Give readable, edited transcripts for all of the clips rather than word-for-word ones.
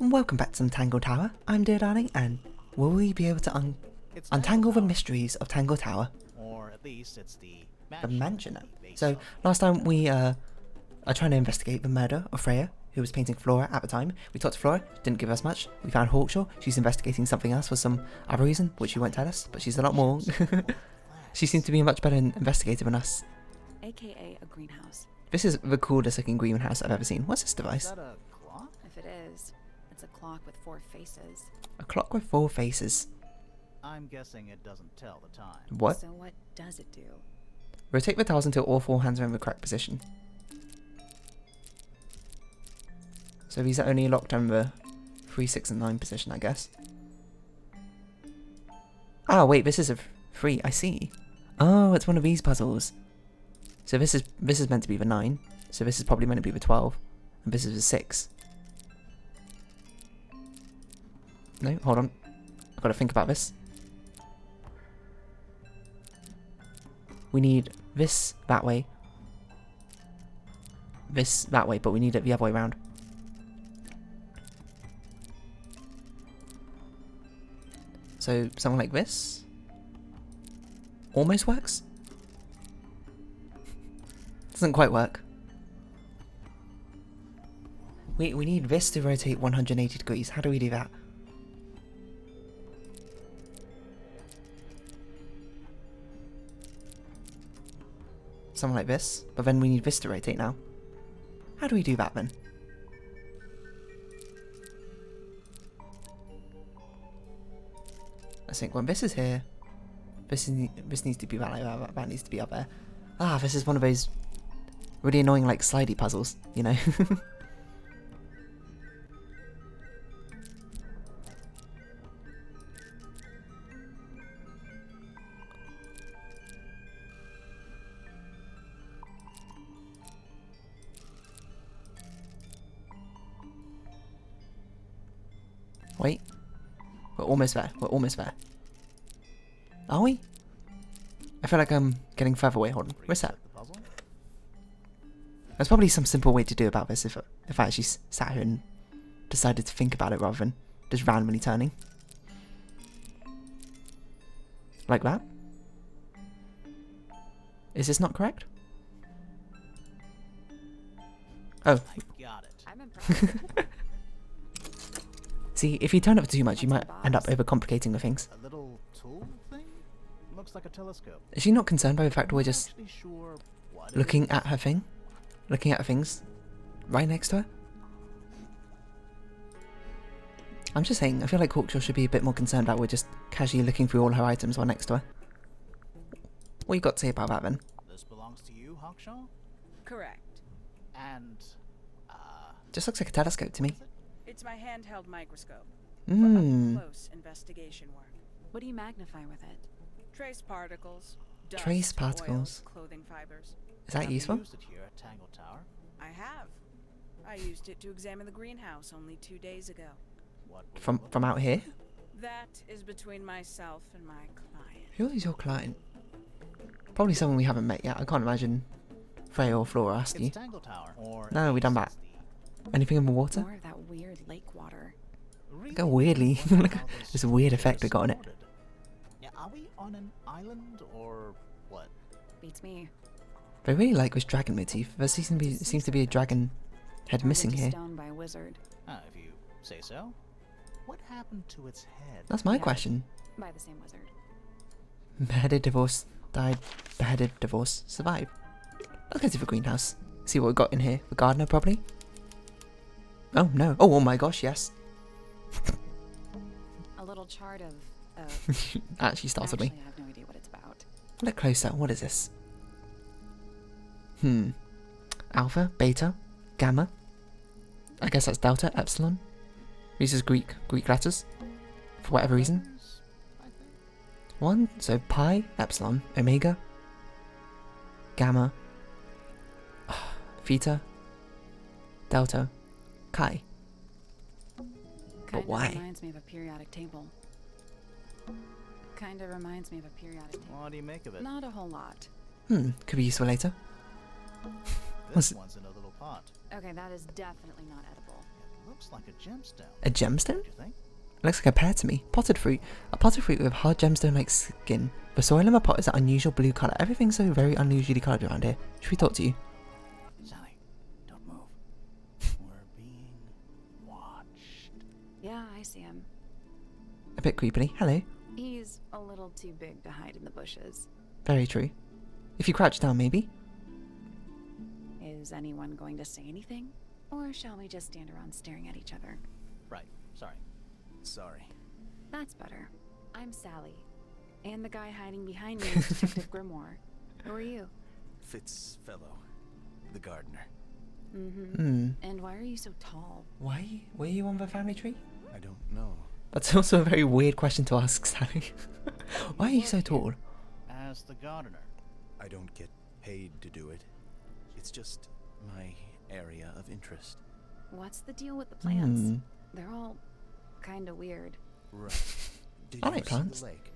Welcome back to the Tangle Tower. I'm Dear Darling, and will we be able to untangle the mysteries of Tangle Tower? Or at least it's the mansion. So last time we are trying to investigate the murder of Freya, who was painting Flora at the time. We talked to Flora, didn't give us much. We found Hawkshaw. She's investigating something else for some other reason, which she won't tell us, but she's a lot more. She seems to be a much better investigator than us. AKA a greenhouse. This is the coolest looking greenhouse I've ever seen. What's this device? Is that a clock? If it is, it's a clock with 4 faces. A clock with 4 faces. I'm guessing it doesn't tell the time. What? So what does it do? Rotate the tiles until all 4 hands are in the correct position. So these are only locked on the 3, 6 and 9 position, I guess. Oh wait, this is a 3, I see. Oh, it's one of these puzzles. So this is meant to be the 9. So this is probably meant to be the 12. And this is the 6. No, hold on. I've got to think about this. We need this that way. This that way, but we need it the other way around. So something like this almost works. Doesn't quite work. We need this to rotate 180 degrees. How do we do that? Something like this, but then we need this to rotate now. How do we do that then? I think when this is here, this needs to be that, that needs to be up there. Ah, this is one of those really annoying like slidey puzzles, you know. Wait. We're almost there. We're almost there. Are we? I feel like I'm getting further away. Hold on. Where's that? There's probably some simple way to do about this if I actually sat here and decided to think about it rather than just randomly turning. Like that? Is this not correct? Oh. I got it. I'm impressed. See, if you turn it too much, you might end up overcomplicating the things. A little tool thing? Looks like a telescope. Is she not concerned by the fact we're just Actually sure what looking at her thing? Looking at her things right next to her? I'm just saying, I feel like Hawkshaw should be a bit more concerned about we're just casually looking through all her items while next to her. What you got to say about that then? This belongs to you, Hawkshaw? Correct. And Just looks like a telescope to me. It's my handheld microscope. Mmm. Close investigation work. What do you magnify with it? Trace particles. Dust, Trace particles. Oils, clothing fibers. Is that have you useful? used it here at Tangle Tower? I have. I used it to examine the greenhouse only 2 days ago. What will From you look from out here? That is between myself and my client. Who is your client? Probably someone we haven't met yet. I can't imagine Freya or Flora ask you. It's Tangle Tower. Or No, at we done least that. it's Anything in the water? More of that weird lake water. the- Look how weirdly, Really? look at this weird effect we got on it. Yeah, are we on an island or what? Beats me. I really like this dragon motif. There seems to be a dragon head Turned missing into here. stone by a wizard. If you say so. What happened to its head? That's my Yeah. question. By the same wizard. Beheaded, divorce, died, beheaded, divorce, survived. Let's go to the greenhouse. See what we got in here. The gardener, probably? Oh, no. Oh my gosh, yes. A little chart of... Actually startled me. Actually, I have no idea what it's about. Look closer. What is this? Alpha, beta, gamma. I guess that's delta, epsilon. These are Greek letters. For whatever reason. Letters, I think. 1, so pi, epsilon, omega, gamma, theta, delta, chi. Kinda why? reminds me of a periodic table. Kinda reminds me of a periodic table. What do you make of it? Not a whole lot. Could be useful later. This one's in a little pot. Okay, that is definitely not edible. Looks like a gemstone. A gemstone? Don't you think? Looks like a pear to me. Potted fruit. A potted fruit with hard gemstone-like skin. The soil in my pot is an unusual blue colour. Everything's so very unusually coloured around here. Should we talk to you? Sally, don't move. We're being watched. Yeah, I see him. A bit creepily. Hello. He's a little too big to hide in the bushes. Very true. If you crouch down, maybe? Is anyone going to say anything? Or shall we just stand around staring at each other? Right, sorry. Sorry. That's better. I'm Sally. And the guy hiding behind me is Detective Grimoire. Who are you? Fitzfellow, the gardener. Hmm. And why are you so tall? Why were you on the family tree? I don't know. That's also a very weird question to ask, Sally. Why are you so tall? As the gardener. I don't get paid to do it. It's just my area of interest. What's the deal with the plants? Hmm. They're all kinda weird. Right. Did I you like see plants. the lake?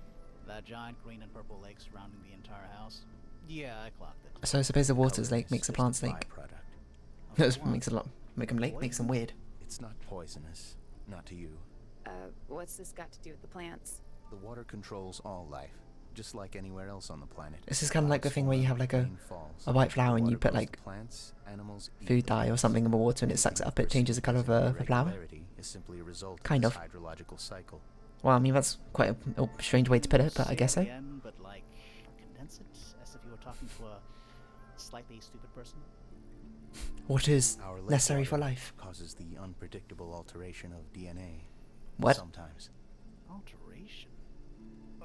That giant green and purple lake surrounding the entire house. Yeah, I clocked it. So I suppose the water's Color lake is makes the just plants a lake. byproduct. That makes a lot. Make them lake, makes them weird. It's not poisonous. Not to you. What's this got to do with the plants? The water controls all life, just like anywhere else on the planet. This is kind of like the thing where you have like a Rain falls. white flower and you Water put grows like the plants, animals eat food the dye or plants. something in the water and it sucks it up. It changes the colour of the flower. Irregularity is simply a result Kind of of. this hydrological cycle. Well, I mean that's quite a strange way to put it, but I guess so. Say again, but like, condense it as if you were talking to a slightly stupid person. What is Our lake necessary water for life? causes the unpredictable alteration of DNA. What? Sometimes. Alteration.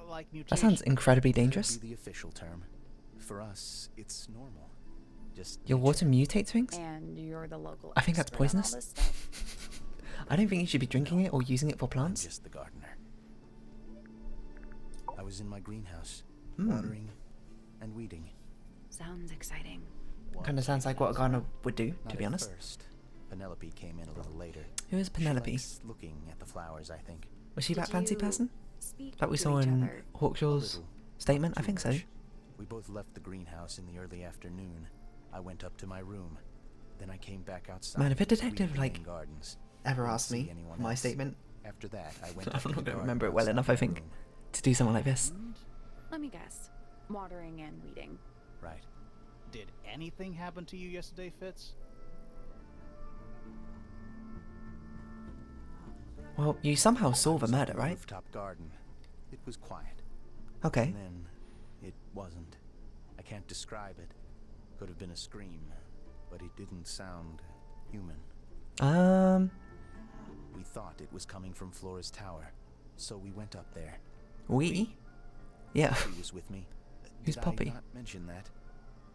Like mutation. That sounds incredibly Could dangerous. be the official term. For us, it's normal. Just Your nature. water mutates things? And you're the local I think that's expert on all poisonous. this stuff? I don't think you should be drinking it or using it for I'm plants. just the gardener. I was in my greenhouse, Hmm. watering and weeding. Sounds exciting. What Kind of sounds like what a gardener would do, Not to be at honest. First. Penelope came in a little later. Who is She Penelope? likes looking at the flowers, I think. Was she Did that fancy you person speak that we to saw each in other? A Hawkshaw's little. statement? I Too think so. much. We both left the greenhouse in the early afternoon. I went up to my room. Then I came back outside. Man, if a to detective, weed like, in gardens. Ever Didn't asked see me anyone my else. statement After that, I went I'm up to not the gonna garden remember it well outside enough, I my think. room. to do something like this. And Let me guess. Watering and weeding. Right. did anything happen to you yesterday, Fitz? Well, you somehow saw the I was murder, in the right? Rooftop garden. It was quiet. Okay. And then it wasn't. I can't describe it. Could have been a scream, but it didn't sound human. We thought it was coming from Flora's tower, so we went up there. We? Yeah. She was with me. Who's Did Poppy? I not mention that?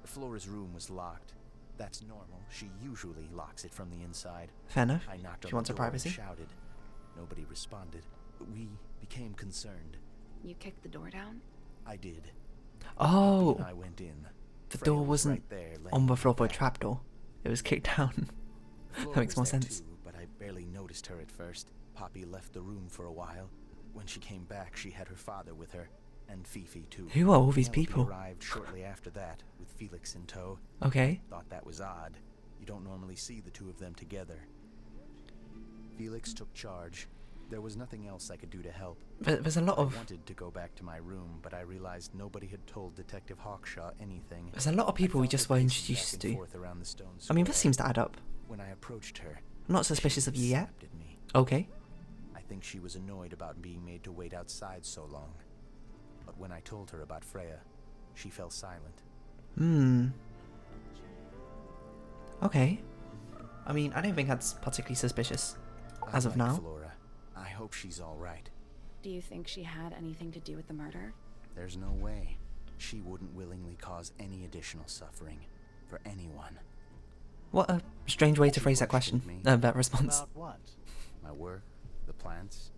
Flora's room was locked. That's normal. She usually locks it from the inside. Fair enough. I knocked on She wants the her door privacy. and shouted. Nobody responded. We became concerned. You kicked the door down? I did. Oh, Poppy and I went in. the Freya door was wasn't right there, laying on the on floor her for a back. trapdoor. It was kicked down. Flora That makes was more there sense. Too, but I barely noticed her at first. Poppy left the room for a while. When she came back, she had her father with her, and Fifi too. Who are all these Penelope people? arrived shortly after that, with Felix in tow. Okay. Thought that was odd. You don't normally see the two of them together. Felix took charge. There was nothing else I could do to help. There's a lot I of wanted to go back to my room, but I realized nobody had told Detective Hawkshaw anything. there's a lot of people we I found just her were pacing introduced back and to. forth around the stone I mean, that square. seems to add up. When I approached her, I'm not suspicious of you yet. snapped at me. Okay. I think she was annoyed about being made to wait outside so long. But when I told her about Freya, she fell silent. Hmm. Okay. I mean, I don't think that's particularly suspicious. I As of like now. Flora. I hope she's all right. Do you think she had anything to do with the murder? There's no way. She wouldn't willingly cause any additional suffering for anyone. What a strange way to She phrase that question. questioned me. That response. About what? My work, the plants.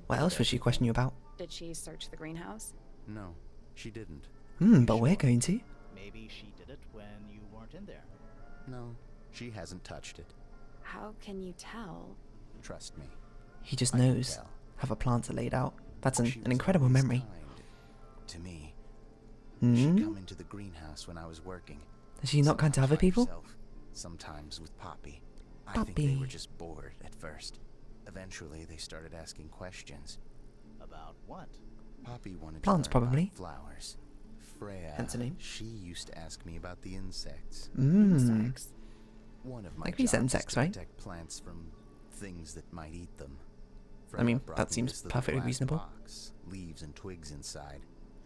What else would she question you about? Did she search the greenhouse? No, she didn't. But we're going to. Maybe she did it when you weren't in there. No, she hasn't touched it. How can you tell? Trust me. He just I can knows tell. how the plants are laid out. That's She an was incredible always memory. kind to me. Hmm? She'd come into the greenhouse when I was working. Is she not kind to sometimes other by people? herself, sometimes with Poppy. I think they were Puppy. just bored at first. Eventually, they started asking questions. About what? Poppy wanted Plants, to learn probably. about flowers. Freya, Hence the name. she used to ask me about the insects. Insects. One of my Like we said jobs insects, is to right? protect plants from things that might eat them. I mean, Freya brought that me seems this little perfectly glass reasonable. box, leaves and twigs inside.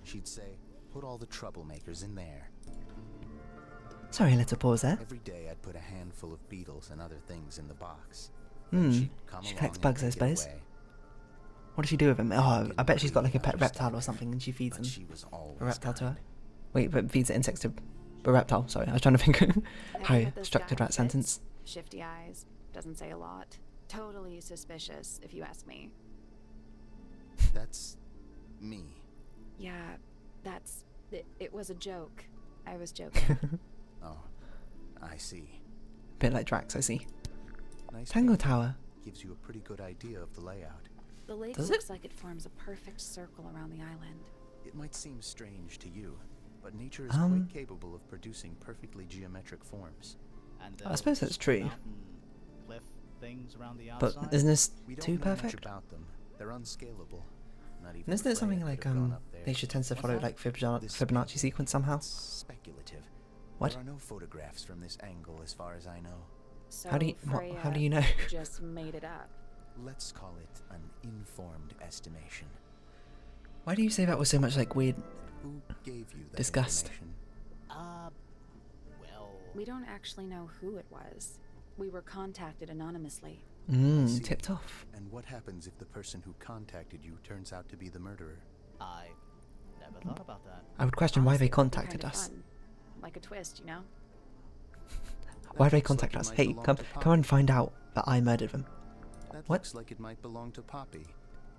She'd say, put all the troublemakers in there. Sorry, a little pause there. Every day I'd put a handful of beetles and other things in the box. Hmm. She'd come She along collects and bugs, I take it suppose. away. What does she do with them? Oh, Didn't I bet she's got like a really pet reptile or understand something and she feeds But them. she was always A reptile to her. kind. Wait, but feeds the insects to a reptile. Sorry, I was trying to think Ever how I met this structured guy that Fitz? sentence. Shifty eyes. Doesn't say a lot. Totally suspicious, if you ask me. That's me. Yeah, that's... It was a joke. I was joking. Oh, I see. Bit like Drax, I see. Nice Tangle painting. Tower. Gives you a pretty good idea of the layout. The lake Does looks it? like it forms a perfect circle around the island. It might seem strange to you, but nature is Um, quite capable of producing perfectly geometric forms. And I suppose that's true. mountain, cliff things around the But outside? isn't this We don't too know much perfect? about them. They're unscalable. Not even And isn't it something Freya like could have gone up there. nature tends to What's follow that? like This Fibonacci sequence somehow? It's speculative. What? There are no photographs from this angle as far as I know. So How do you how Freya do you know? just made it up. Let's call it an informed estimation. Why do you say that with so much like weird? Who gave you that Disgust. information? Well... We don't actually know who it was. We were contacted anonymously. See. Tipped off. And what happens if the person who contacted you turns out to be the murderer? I never thought about that. I would question why Honestly, they it'd be contacted kinda us. fun. Like a twist, you know? Why That did they looks like contact it us? might Hey, belong come to come and Poppy. find out that I murdered them. That What? looks like it might belong to Poppy.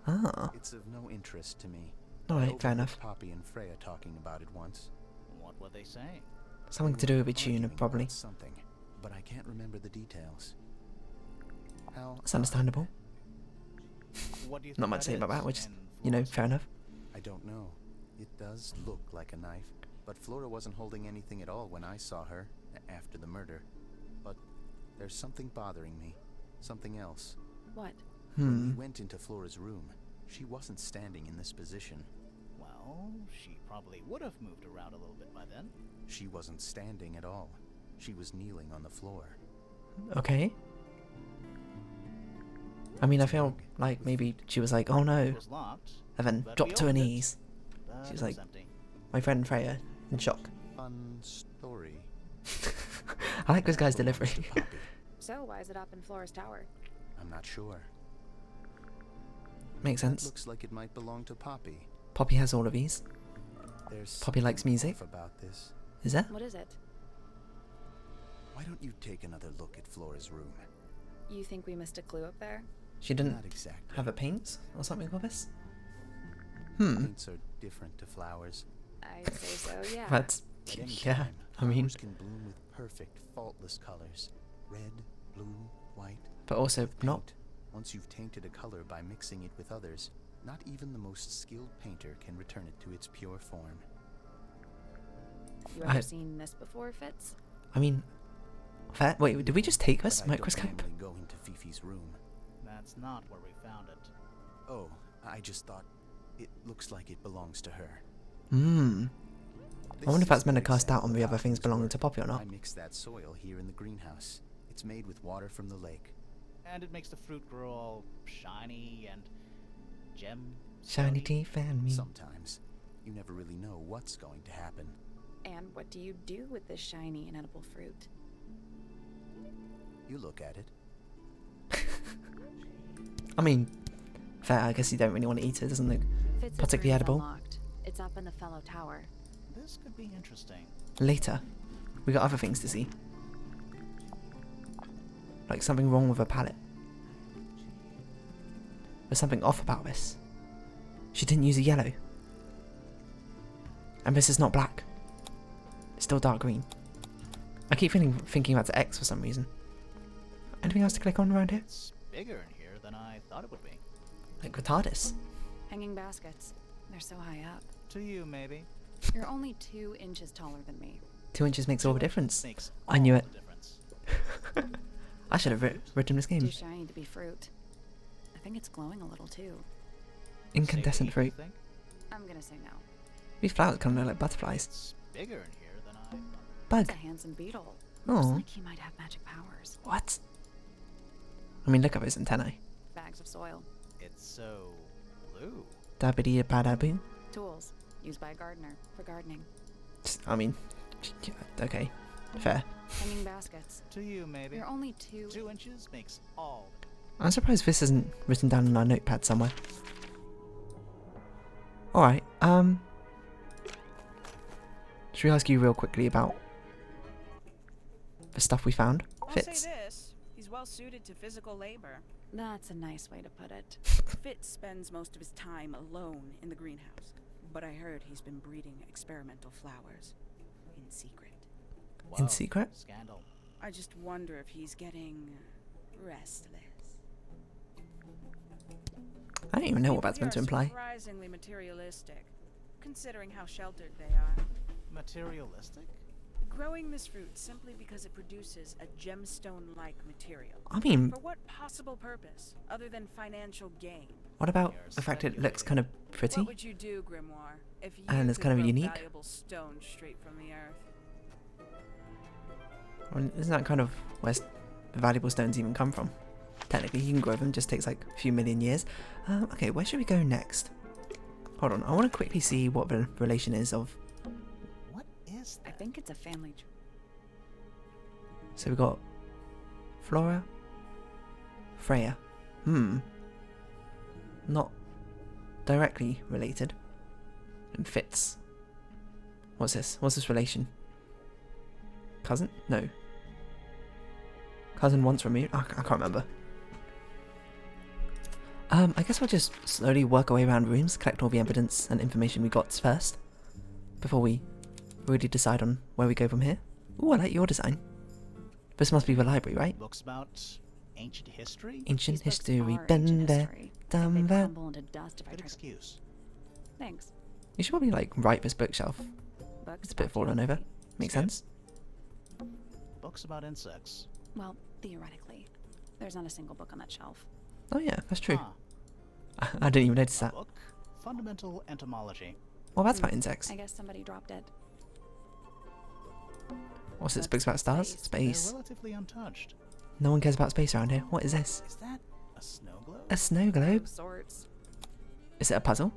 Ah, It's of no interest to me. alright, I fair overheard enough. Poppy and Freya talking about it once. What were they saying? Something to They do were with a tune, arguing probably. about something, but I can't remember the details. How That's understandable. What do you think Not much to say about is that, which is, in you know, Flora's fair enough. I don't know. It does look like a knife, but Flora wasn't holding anything at all when I saw her after the murder. But there's something bothering me. Something else. What? When we went into Flora's room, she wasn't standing in this position. Well, she probably would have moved around a little bit by then. She wasn't standing at all. She was kneeling on the floor. Okay. I mean, I feel like maybe she was like, oh no, It was locked. and then but dropped we to her opened it, knees. but She's it was like- empty. My friend Freya, in shock. Fun story. I like this guy's Belongs to delivery. Poppy. So why is it up in Flora's tower? I'm not sure. Makes That sense. looks like it might belong to Poppy. Poppy has all of these. There's Poppy likes something music. off about this. Is there? What is it? Why don't you take another look at Flora's room? You think we missed a clue up there? She didn't Not exactly. have a paint or something for this? Paints are different to flowers. I'd say so, yeah. That's At any yeah. time, I mean, flowers can bloom with perfect, faultless colors. Red, blue, white. but also With not. paint, once you've tainted a color by mixing it with others, not even the most skilled painter can return it to its pure form. You ever I- seen this before, Fitz? I mean, fair. Wait, did we just take this But I don't microscope? normally go into Fifi's room. That's not where we found it. Oh, I just thought it looks like it belongs to her. Hmm. I wonder if This that's is meant to an cast doubt on example the of other how things things belonging work. to Poppy or not. I mixed that soil here in the greenhouse. It's made with water from the lake. And it makes the fruit grow all shiny and gem. Shiny stony. teeth and me. Sometimes you never really know what's going to happen. And what do you do with this shiny inedible fruit? You look at it. I mean, fair. I guess you don't really want to eat it. It doesn't look Fitz's particularly room's edible. unlocked. It's up in the fellow tower. This could be interesting. Later, we got other things to see. Like something wrong with her palette. There's something off about this. She didn't use a yellow. And this is not black. It's still dark green. I keep thinking about the X for some reason. Anything else to click on around here? It's bigger in here than I thought it would be. Like the TARDIS. Hanging baskets. They're so high up. To you, maybe. You're only 2 inches taller than me. 2 inches makes all the difference. Makes I knew all it. the difference. I should have written this game. Too shiny to be fruit. I think it's glowing a little too. Incandescent Say, fruit. you think? I'm gonna say no. These flowers kind of look like butterflies. It's bigger in here than I. Bug. It's a handsome beetle. Looks Oh. like he might have magic powers. What? I mean, look at his antennae. Bags of soil. It's so blue. Dabidi badaboo. Tools. Used by a gardener for gardening. I mean, okay, fair. Hanging baskets. To you, maybe. You're only 2. 2 inches makes all. I'm surprised this isn't written down in our notepad somewhere. Alright, should we ask you real quickly about the stuff we found? I'll Fitz. say this. He's well suited to physical labor. That's a nice way to put it. Fitz spends most of his time alone in the greenhouse. But I heard he's been breeding experimental flowers. In secret. In Whoa, secret? Scandal. I just wonder if he's getting restless. I don't even know what People that's meant to here are imply. Surprisingly materialistic, considering how sheltered they are. Materialistic? Growing this fruit simply because it produces a gemstone-like material. I mean, For what possible purpose, other than financial gain? what about You're the fact it looks speculating. kind of pretty? What would you do, Grimoire, if you And it's could kind of grow unique. valuable stone straight from the earth? I mean, isn't that kind of where the valuable stones even come from? Technically, you can grow them, just takes like a few million years. Okay, where should we go next? Hold on, I want to quickly see what the relation is of. What is I that? think it's a family tree. So we've got Flora, Freya. Not directly related. And Fitz. What's this? What's this relation? Cousin? No. Cousin once removed? I can't remember. I guess we'll just slowly work our way around rooms, collect all the evidence and information we got first, before we really decide on where we go from here. Ooh, I like your design. This must be the library, right? Books about ancient history? Ancient These books history, are been ancient there, history. done They'd that. crumble into dust if I Good tried to. excuse. Thanks. You should probably like write this bookshelf. Books It's a bit about fallen over. geography. Makes Skip. sense? Books about insects. Well, theoretically. There's not a single book on that shelf. Oh yeah, that's true. Ah, I didn't even notice a that. book. Fundamental entomology. Well, that's about insects. I guess somebody dropped it. What's this? That's Books about stars? space. Space. They're relatively untouched. No one cares about space around here. What is this? Is that a snow globe? A snow globe? Of sorts. Is it a puzzle?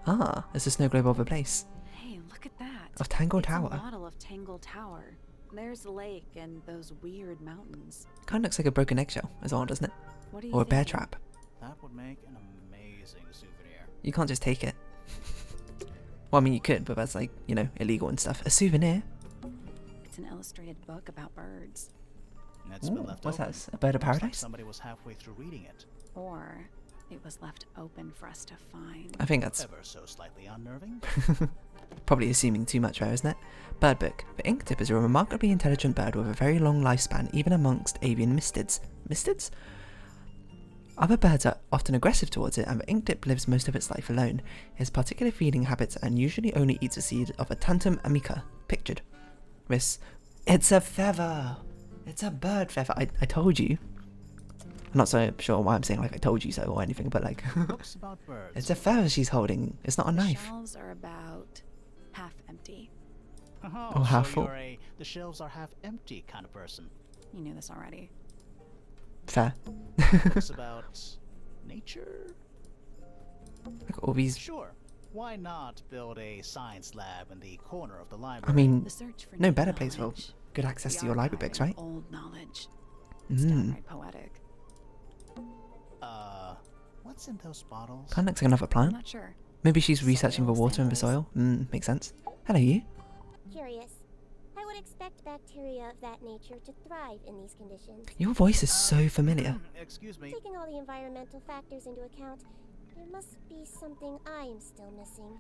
Ah, it's a snow globe of a place. Hey, look at that. Of Tangle It's Tower. a model of Tangle Tower. There's the lake and those weird mountains. Kind of looks like a broken eggshell as well, doesn't it? What do you Or a bear think? trap. That would make an amazing souvenir. You can't just take it. Well, I mean, you could, but that's like, you know, illegal and stuff. A souvenir? It's an illustrated book about birds. It's Ooh, been left what's open. that? A bird of Looks like paradise? somebody was halfway through reading it. Or it was left open for us to find. I think that's Ever so slightly unnerving. probably assuming too much there, isn't it? Bird book. The inktip is a remarkably intelligent bird with a very long lifespan, even amongst avian mystids. Mystids? Other birds are often aggressive towards it, and the inktip lives most of its life alone. It has particular feeding habits and usually only eats a seed of a tantum amica, pictured. This. It's a feather! It's a bird feather. I told you. I'm not so sure why I'm saying like I told you so or anything, but like. Books about birds. It's a feather she's holding. It's not a The knife. shelves are about half empty. Oh, Or half so full. you're a the shelves are half empty kind of person. You knew this already. Fair. Books about nature? Look at all these. Sure. Why not build a science lab in the corner of the library? I mean, The search for no new better place for knowledge. good access The to your library archive books, of right? Old knowledge. It's Mm. downright poetic. What's in those bottles? Kind of looks like another I'm plant. not sure. Maybe she's researching the Soil water and the samples. soil. Makes sense. Hello, you. Curious. I would expect bacteria of that nature to thrive in these conditions. Your voice is so familiar. Excuse me. Taking all the environmental factors into account, there must be something I am still missing.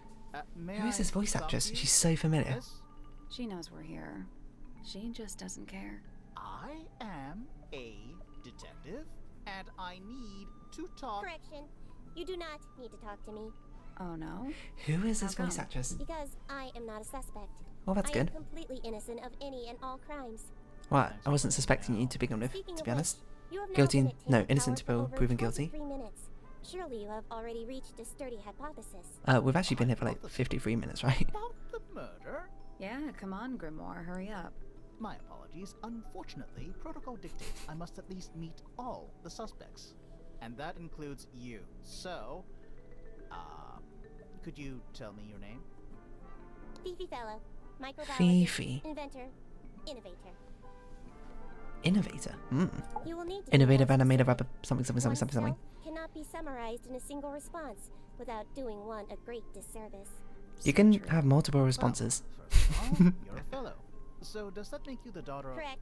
May Who is I this voice stop actress? you? She's so familiar. Yes? She knows we're here. She just doesn't care. I am a detective, and I need to talk. Correction. You do not need to talk to me, Oh no? Who is this How voice come? actress? because I am not a suspect. Well, that's I good. am completely innocent of any and all crimes. Well, Thanks I wasn't for suspecting you now. to begin with, Speaking to of be honest. which, you have now Guilty been and- at no, Tangle innocent Tower until for over proven guilty. 23 minutes. Surely you have already reached a sturdy hypothesis. We've actually been here for like 53 minutes, right? About the murder? Yeah, come on, Grimoire, hurry up. My apologies. Unfortunately, protocol dictates I must at least meet all the suspects. And that includes you. So, could you tell me your name? Fifi Fellow, microbiologist, Fifi. inventor, innovator. Innovator. You will need to be Innovative more animator specific. rapper something. Oneself cannot be summarized in a single response without doing one a great disservice. You can have multiple responses. Well, first of all, you're a fellow. So does that make you the daughter of... Correct.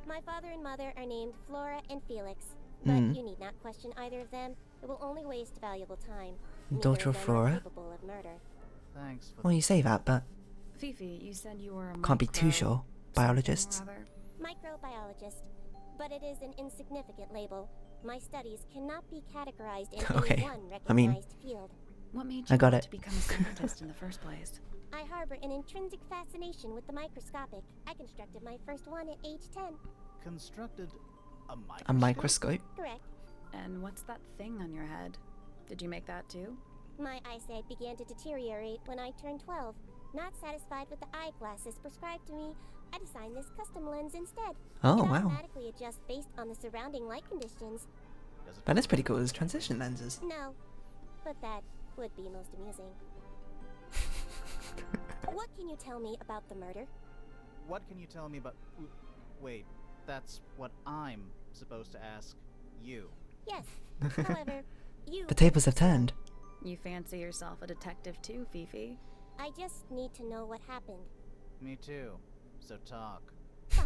My father and mother are named Flora and Felix, but you need not question either of them. It will only waste valuable time. Neither Daughter of them are Flora? capable of murder. Thanks for Well, you say that, but Fifi, you said you were a can't be too micro sure. Biologists. something or other. Microbiologist, but it is an insignificant label. My studies cannot be categorized in Okay, any one I mean- recognized field. What made I you got want it. to become a scientist in the first place? I harbor an intrinsic fascination with the microscopic. I constructed my first one at age 10. constructed a microscope? A microscope. Correct. And what's that thing on your head? Did you make that too? My eyesight began to deteriorate when I turned 12. Not satisfied with the eyeglasses prescribed to me, I designed this custom lens instead. Oh, it wow. automatically adjusts based on the surrounding light conditions. Does it That is pretty cool as transition lenses. No, but that would be most amusing. What can you tell me about the murder? What can you tell me about... Wait, that's what I'm supposed to ask you. Yes. However, you... The tables have turned. You fancy yourself a detective too, Fifi? I just need to know what happened. Me too. So talk. Fine.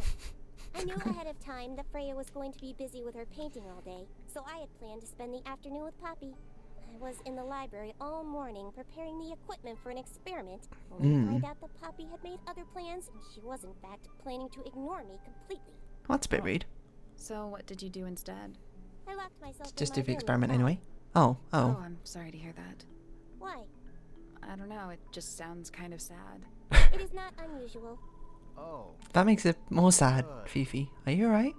I knew ahead of time that Freya was going to be busy with her painting all day, so I had planned to spend the afternoon with Poppy. I was in the library all morning preparing the equipment for an experiment, only to find out that Poppy had made other plans and she was in fact planning to ignore me completely. Well, that's a bit rude. So what did you do instead? I locked myself in Just my do the room experiment and anyway. Oh, Oh, oh. I'm sorry to hear that. Why? I don't know, it just sounds kind of sad. It is not unusual. Oh. That makes it more sad, Good. Fifi. Are you alright?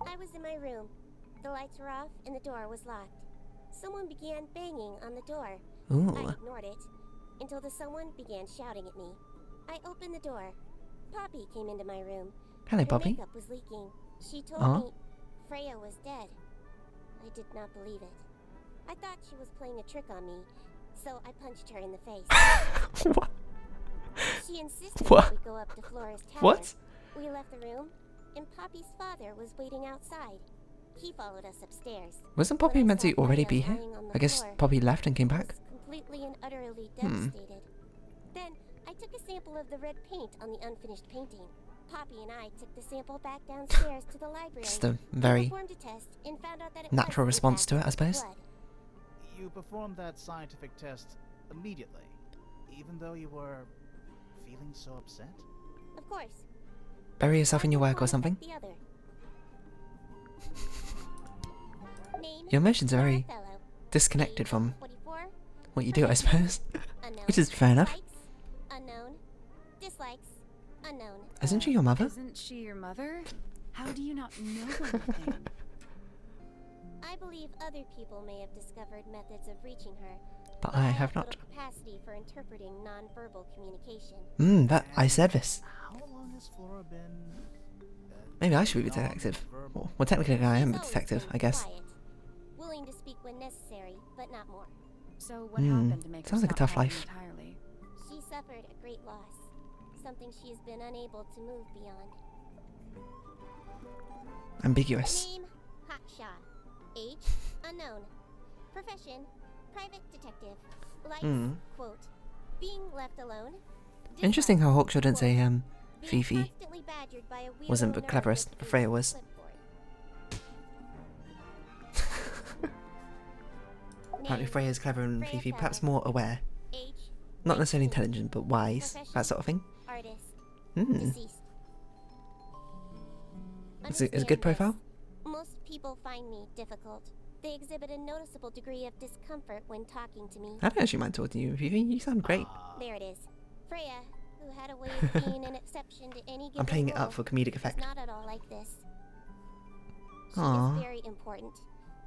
I was in my room. The lights were off and the door was locked. Someone began banging on the door. I Ooh. ignored it until the someone began shouting at me. I opened the door. Poppy came into my room. Hello, Her Poppy. makeup was leaking. She told Aw. me Freya was dead. I did not believe it. I thought she was playing a trick on me, so I punched her in the face. What? She insisted What? that we go up to Flora's tower. What? We left the room, and Poppy's father was waiting outside. He followed us upstairs. Wasn't When Poppy I meant to saw already Freya be here? lying on the I guess floor, Poppy left and came I back. was completely and utterly Hmm. devastated. Then I took a sample of the red paint on the unfinished painting. Poppy and I took the sample back downstairs to the library. Just a We very performed a test and found out that it natural was, in response fact, to it, I suppose. blood. You performed that scientific test immediately, even though you were feeling so upset? Of course. Bury yourself in your One work or affect something. the other. Name, Your emotions are very Fellow. disconnected Age, from 44. what you do, I suppose. Unknown. Which is fair enough. Likes, unknown. Dislikes, unknown. Isn't she your mother? Isn't she your mother? How do you not know anything? I believe other people may have discovered methods of reaching her, But I have not. little capacity for interpreting nonverbal communication. I said this. How long has Flora been... Maybe I should be a detective. non-verbal? Well, technically I am a She's always detective, been I guess. Quiet, willing to speak when necessary, but not more. So what happened to make her sounds like a stop tough talking life. entirely? She suffered a great loss, something she has been unable to move beyond. Ambiguous. Name, Hotshot. Age, unknown. Profession, private detective. Likes, quote, being left alone. Interesting how Dislikes, Hawkshaw didn't say, quote, being Fifi constantly badgered by a wasn't weirdo the nerd cleverest, with but a Freya was. clipboard. Apparently Name, Freya's clever and Freya Fifi perhaps Feather. more aware. Age, Not necessarily 19. intelligent, but wise. That sort of thing. Artist, Hmm. deceased. Is it a Understand good this. profile? Most people find me difficult. They exhibit a noticeable degree of discomfort when talking to me. I don't actually mind talking to you, Fifi. You sound great. Ah, There it is. Freya, who had a way of being an exception to any given I'm playing it rule, up for comedic was effect. not at all like this. She Aww. is very important,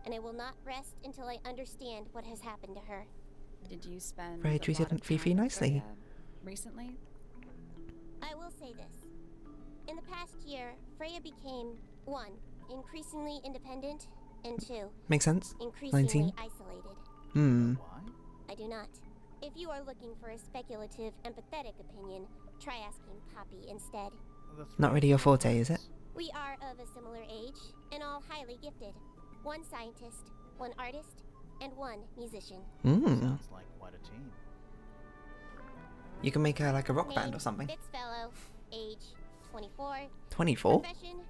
and I will not rest until I understand what has happened to her. Did you spend Freya a treated lot of Fifi time with nicely. Freya recently? I will say this. In the past year, Freya became, 1, increasingly independent, and 2, Makes sense. increasingly 19. isolated. Hmm. Why? I do not. If you are looking for a speculative, empathetic opinion, try asking Poppy instead. The three Not really your forte, is it? We are of a similar age, and all highly gifted. 1 scientist, 1 artist, and 1 musician. Hmm. Sounds like quite a team. You can make her like a rock band Name, or something. Fitzfellow, age, 24. 24? Profession,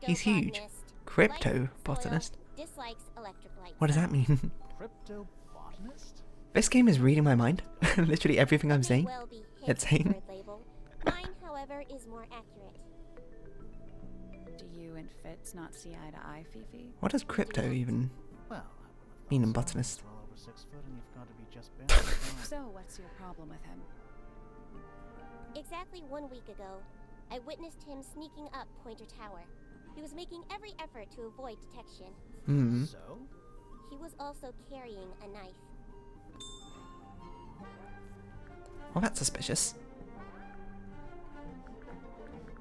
He's huge. cryptobotanist. Crypto Likes botanist. soil, dislikes electric light. What does that mean? Cryptobotanist? This game is reading my mind. Literally everything I'm May saying. well be his It's saying. preferred label. Mine, however, is more accurate. Do you and Fitz not see eye to eye, Fifi? What does crypto even Well, I wouldn't have mean in thought so. botanist? Well over 6 foot, and you've got to be just barely alive. So, what's your problem with him? Exactly 1 week ago, I witnessed him sneaking up Pointer Tower. He was making every effort to avoid detection. Hmm. So? He was also carrying a knife. Well, that's suspicious.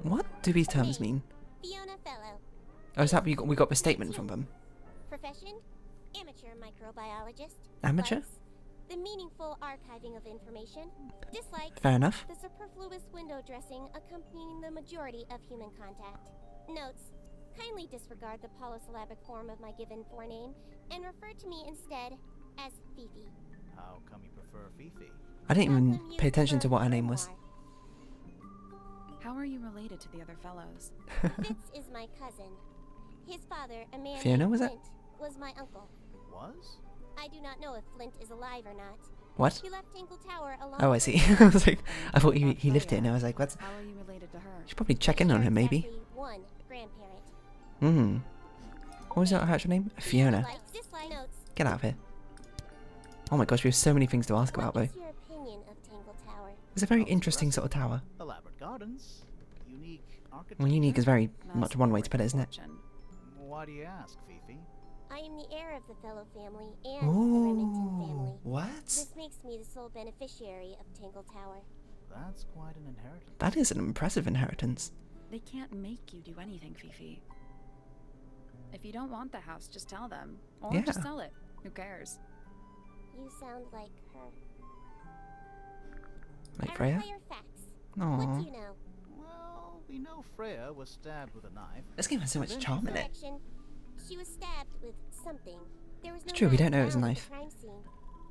What do these terms mean? Fiona Fellow. Oh, is that we got the statement from them? Profession? Amateur microbiologist. Amateur? Likes the meaningful archiving of information. Dislikes Fair enough. the superfluous window dressing accompanying the majority of human contact. Notes. Kindly disregard the polysyllabic form of my given forename and refer to me instead as Fifi. How come you prefer Fifi? I didn't How even come you pay attention to prefer what her name was. Grimoire? How are you related to the other fellows? Fitz is my cousin. His father, a man Fiona, named was it? Flint, was my uncle. Was? I do not know if Flint is alive or not. What? He left Tangle Tower along Oh, I with see. her I was like, I thought he lived here, and I was like, what's? How are you related to her? Should probably check in on him, maybe. Exactly 1 grandparent. Hmm. What was her actual name? Fiona. Likes, dislike, notes. Get out of here. Oh my gosh, we have so many things to ask about, though. What is your opinion of Tangle Tower? It's a very interesting sort of tower. Elaborate gardens. Unique architecture. Well, unique is very Must much be one way worth to put it, isn't it? fortune. Why do you ask, Fifi? I am the heir of the Fellow family and the Remington family. What? This makes me the sole beneficiary of Tangle Tower. That's quite an inheritance. That is an impressive inheritance. They can't make you do anything, Fifi. If you don't want the house, just tell them. Or Yeah. just sell it. Who cares? You sound like her. Like I Freya? require facts. What Aww. do you know? Well, we know Freya was stabbed with a knife. This game has so much charm in it. Correction. She was stabbed with something. There was no It's true, we don't knife know it was a found at knife. the crime scene,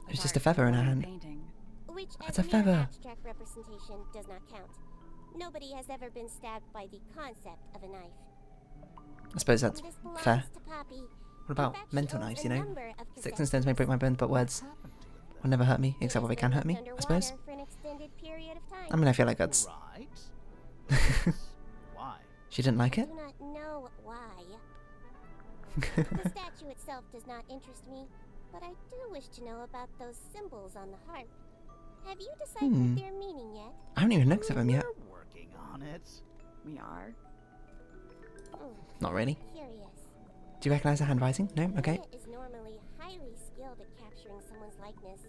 It was just a feather in her hand. Painting. which That's as a a mere feather. abstract representation does not count. Nobody has ever been stabbed by the concept of a knife. I suppose that's This belongs fair. to Poppy. What about In fact, she mental owns knives, a you know? number of Sticks cassettes. and stones may break my bones, but words What happened to it then? will never hurt me, It except was when they can hurt me, left I suppose. underwater for an extended period of time. I mean, I feel like that's... Right. Yes. Why? She didn't like I it? do not know why. The statue itself does not interest me, but I do wish to know about those symbols on the harp. Have you deciphered their meaning yet? I haven't even looked at them yet. We're working on it. We are. Not really. Curious. Do you recognise the handwriting? No? Okay. Freya is normally highly skilled at capturing someone's likeness,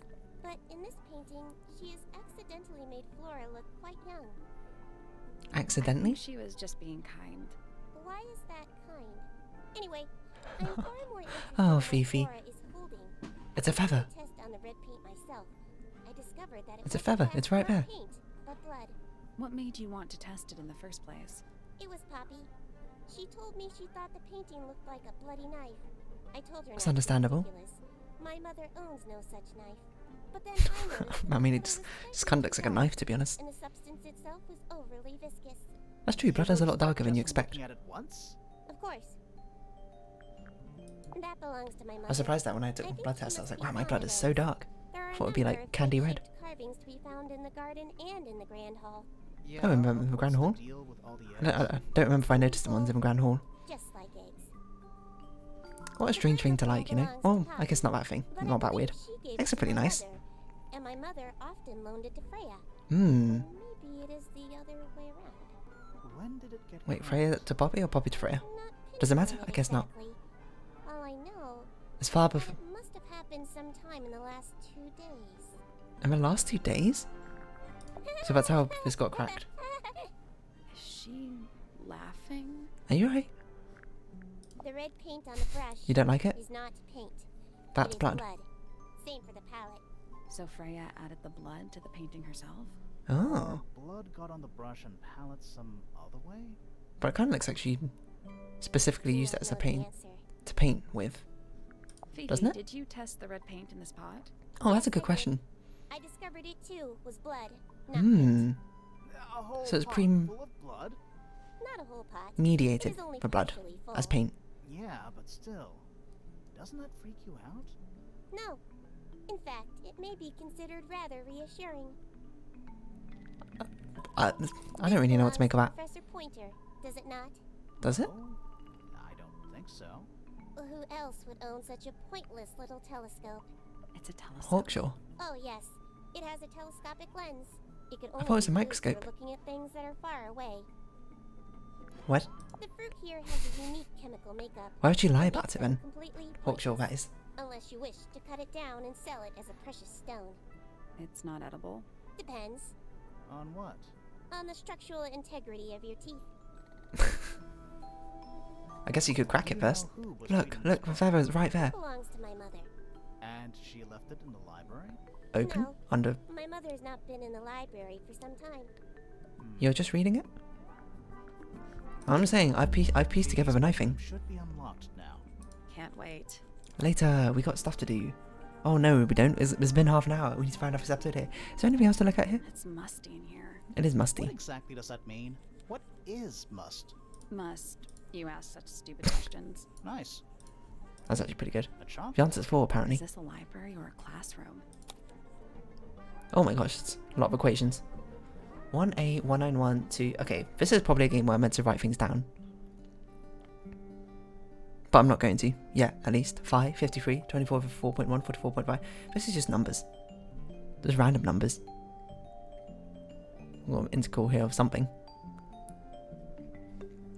but in this painting, she has accidentally made Flora look quite young. I Accidentally? think she was just being kind. Why is that kind? Anyway, I'm far more interested Oh, in what Fifi. Flora is holding. It's a feather. I test on the red paint myself. I discovered that it It's a wasn't feather. past It's right not there. Paint, but blood. What made you want to test it in the first place? It was Poppy. She told me she thought the painting looked like a bloody knife. I told her It's not to be understandable. ridiculous. My mother owns no such knife. But then I noticed that I mean, the it color was just kind of looks like a slightly knife, to be honest. dark, and the substance itself was overly viscous. That's true, blood is a lot darker than you Just expect. looking at it once? Of course. That belongs to my mother. I was surprised that when I took the blood test, I was like, wow, my blood is so dark. There are a Thought it'd be number like of candy red. egg-shaped carvings to be found in the garden and in the Grand Hall. Yeah, Oh, in the Grand Hall? what's the deal with all the I don't remember if I noticed the ones in the Grand Hall. Just like eggs. What a strange thing to like, you know? Well, I guess not that thing. But Not I that weird. believe she gave Eggs it are pretty to my nice. mother, and my mother often loaned it to Freya. Hmm. Maybe it is the other way around. When did it get Wait, cracked? Freya to Poppy or Poppy to Freya? Not Does it matter? pinpointed I guess not. exactly. All I know It's far is that before. it must have happened sometime in the last 2 days. In the last 2 days? So that's how this got cracked. Is she laughing? Are you right? The red paint on the brush You don't like it? is not paint. That's It is blood. Same for the palette. So Freya added the blood to the painting herself? Oh. Blood got on the brush and palette some other way? But it kind of looks like she specifically used it as a paint to paint with. Phoebe, Doesn't it? did you test the red paint in this pot? Oh, that's a good question. I discovered it too, was blood. Not Hmm. A whole So it's pot pre- full of blood? Not a whole pot. Mediated It is only for blood partially full. as paint. Yeah, but still. Doesn't that freak you out? No. In fact, it may be considered rather reassuring. I don't really know what to make of that. Professor Pointer, does it not? Does it? Oh, I don't think so. Well, who else would own such a pointless little telescope? It's a telescope. Hawkshaw. Oh yes, it has a telescopic lens. It can only thought it was a be used microscope. for looking at things that are far away. What? The fruit here has a unique chemical makeup. Why would you lie that about makes it them then? completely Hawkshaw, pointless, that is. unless you wish to cut it down and sell it as a precious stone. It's not edible. Depends On what? on the structural integrity of your teeth. I guess you could crack it You know first. who was Look, reading look, this the book? feather's right there. It belongs to my mother. And she left it in the library? Open, No. under. My mother's not been in the library for some time. You're just reading it? I'm saying, I've pieced together the knifing. Should be unlocked now. Can't wait. Later, we got stuff to do. Oh no, we don't. It's been half an hour. We need to find out this episode here. Is there anything else to look at here? It's musty in here. It is What musty. exactly does that mean? What is must? Must. You ask such stupid questions. Nice. That's actually pretty good. A chomp? The answer's 4, Is apparently. this a library or a classroom? Oh my gosh, it's a lot of equations. 1A, 191, 2. Okay, this is probably a game where I'm meant to write things down. But I'm not going to. Yeah, at least. 5, 53, 24, 4.1, 44.5. This is just numbers. There's random numbers. Well, integral here of something.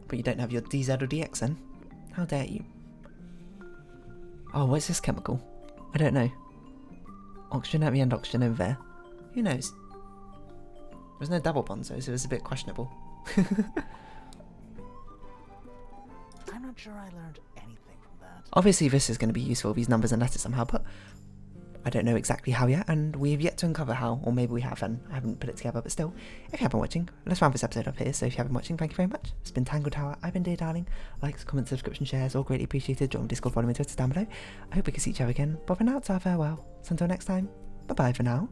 But you don't have your DZ or DX then? How dare you? Oh, what's this chemical? I don't know. Oxygen at the end, oxygen over there. Who knows? There's no double bonds though, so it's a bit questionable. I'm not sure I learned anything from that. Obviously this is going to be useful, these numbers and letters somehow, but I don't know exactly how yet, and we have yet to uncover how, or maybe we have and I haven't put it together, but still, if you haven't been watching, let's round this episode up here, so if you haven't been watching, thank you very much. It's been Tangle Tower, I've been Dear Darling. Likes, comments, subscription, shares, all greatly appreciated. Join my Discord, follow me on Twitter down below. I hope we can see each other again, but for now it's our farewell. So until next time, bye bye for now.